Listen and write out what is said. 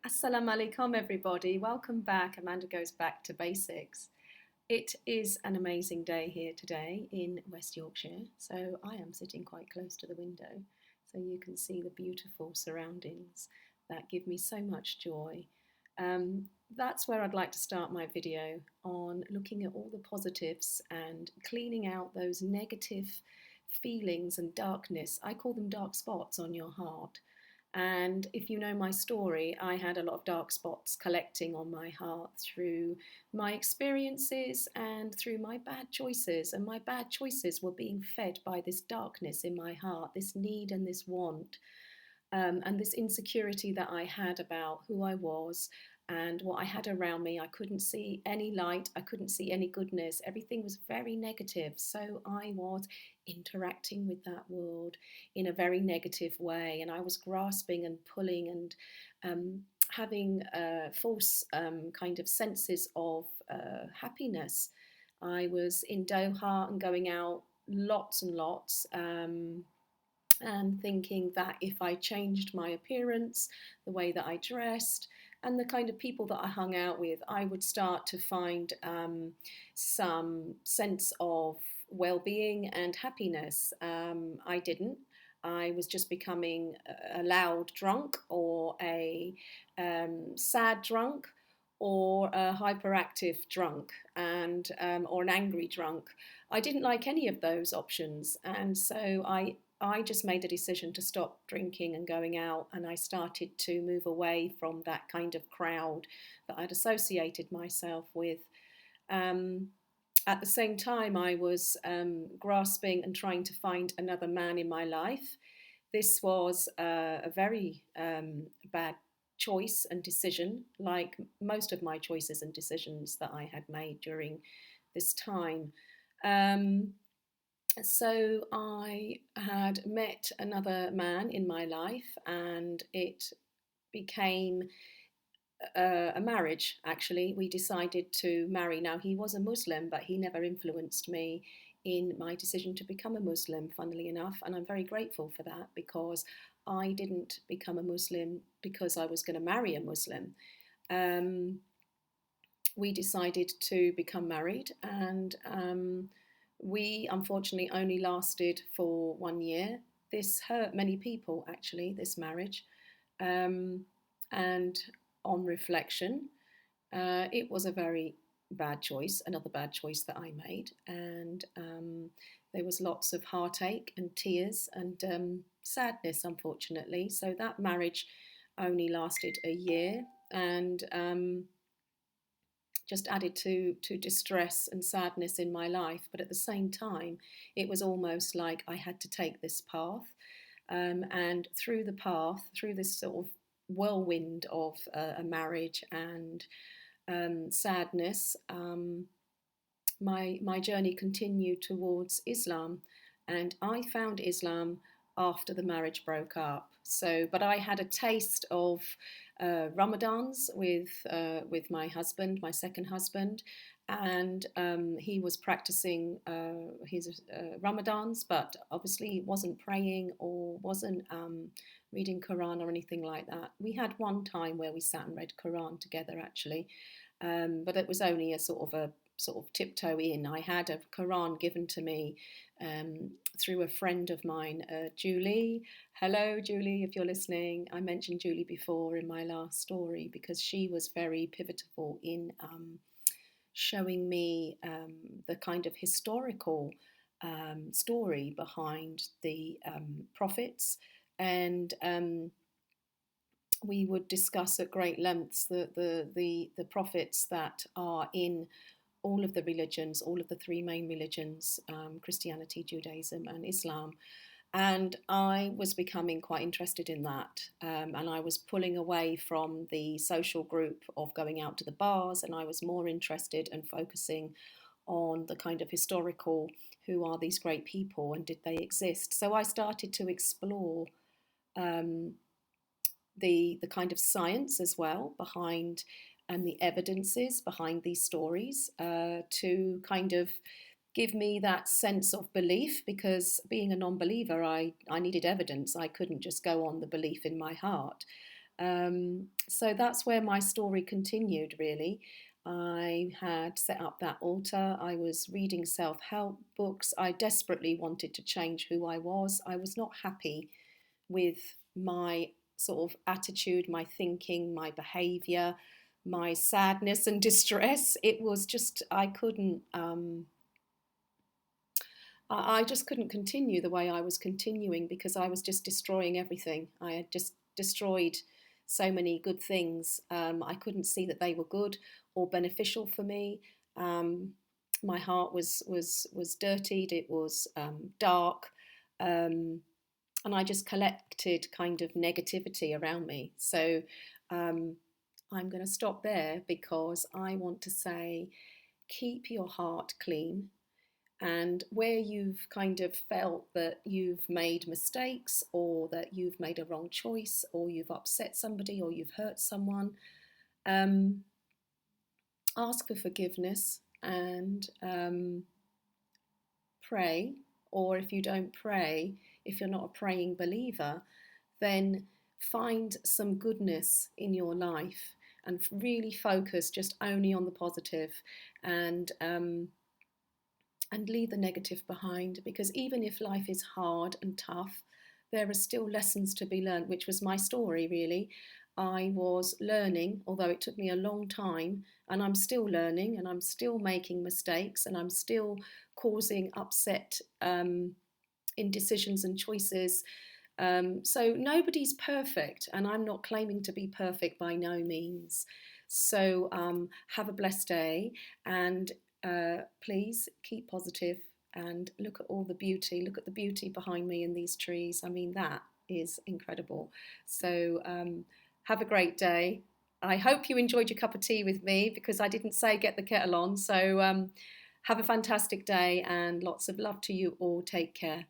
Assalamu alaikum, everybody. Welcome back. Amanda goes back to basics. It is an amazing day here today in West Yorkshire. So I am sitting quite close to the window so you can see the beautiful surroundings that give me so much joy. Um, that's where I'd like to start my video on looking at all the positives and cleaning out those negative feelings and darkness. I call them dark spots on your heart. And if you know my story, I had a lot of dark spots collecting on my heart through my experiences and through my bad choices. And my bad choices were being fed by this darkness in my heart, this need and this want, and this insecurity that I had about who I was and what I had around me. I couldn't see any light, I couldn't see any goodness. Everything was very negative. So I was interacting with that world in a very negative way, and I was grasping and pulling and having false kind of senses of happiness. I was in Doha and going out lots and lots. And thinking that if I changed my appearance, the way that I dressed, and the kind of people that I hung out with, I would start to find some sense of well being and happiness. I didn't. I was just becoming a loud drunk or a sad drunk or a hyperactive drunk and or an angry drunk. I didn't like any of those options, and so I just made a decision to stop drinking and going out, and I started to move away from that kind of crowd that I'd associated myself with. Um, at the same time, I was grasping and trying to find another man in my life. This was a very bad choice and decision, like most of my choices and decisions that I had made during this time. Um, so I had met another man in my life, and it became a marriage. Actually, we decided to marry. Now, he was a Muslim, but he never influenced me in my decision to become a Muslim, funnily enough, and I'm very grateful for that, because I didn't become a Muslim because I was going to marry a Muslim. Um, we decided to become married, and we unfortunately only lasted for 1 year. This hurt many people, actually, this marriage. Um, and on reflection, it was a very bad choice, another bad choice that I made. And there was lots of heartache and tears and sadness, unfortunately. So that marriage only lasted a year, and just added to distress and sadness in my life. But at the same time, it was almost like I had to take this path. And through the path, through this sort of whirlwind of a marriage and sadness, my journey continued towards Islam, and I found Islam after the marriage broke up. So, but I had a taste of Ramadans with my husband, my second husband, and he was practicing his Ramadans, but obviously wasn't praying or wasn't reading Quran or anything like that. We had one time where we sat and read Quran together, actually, but it was only a sort of tiptoe in. I had a Quran given to me through a friend of mine, Julie. Hello, Julie, if you're listening. I mentioned Julie before in my last story because she was very pivotal in showing me the kind of historical story behind the prophets, and we would discuss at great lengths the prophets that are in all of the religions, all of the three main religions, Christianity, Judaism, and Islam. And I was becoming quite interested in that. And I was pulling away from the social group of going out to the bars, and I was more interested and focusing on the kind of historical, who are these great people and did they exist? So I started to explore um, the kind of science as well behind and the evidences behind these stories to kind of give me that sense of belief, because being a non-believer, I needed evidence. I couldn't just go on the belief in my heart. So that's where my story continued, really. I had set up that altar. I was reading self help books. I desperately wanted to change who I was. I was not happy with my sort of attitude, my thinking, my behavior, my sadness and distress. It was just, I couldn't. I just couldn't continue the way I was continuing because I was just destroying everything. I had just destroyed so many good things. I couldn't see that they were good or beneficial for me. Um, my heart was dirtied. It was dark, um, and I just collected kind of negativity around me. So um, I'm going to stop there because I want to say, keep your heart clean, and where you've kind of felt that you've made mistakes or that you've made a wrong choice or you've upset somebody or you've hurt someone, um, ask for forgiveness and pray. Or if you don't pray, if you're not a praying believer, then find some goodness in your life and really focus just only on the positive, and and leave the negative behind, because even if life is hard and tough, there are still lessons to be learned, which was my story really. I was learning, although it took me a long time, and I'm still learning and I'm still making mistakes and I'm still causing upset in decisions and choices. So nobody's perfect, and I'm not claiming to be perfect by no means. So have a blessed day, and please keep positive and look at all the beauty. Look at the beauty behind me in these trees. I mean, that is incredible. So have a great day. I hope you enjoyed your cup of tea with me, because I didn't say get the kettle on. So have a fantastic day and lots of love to you all. Take care.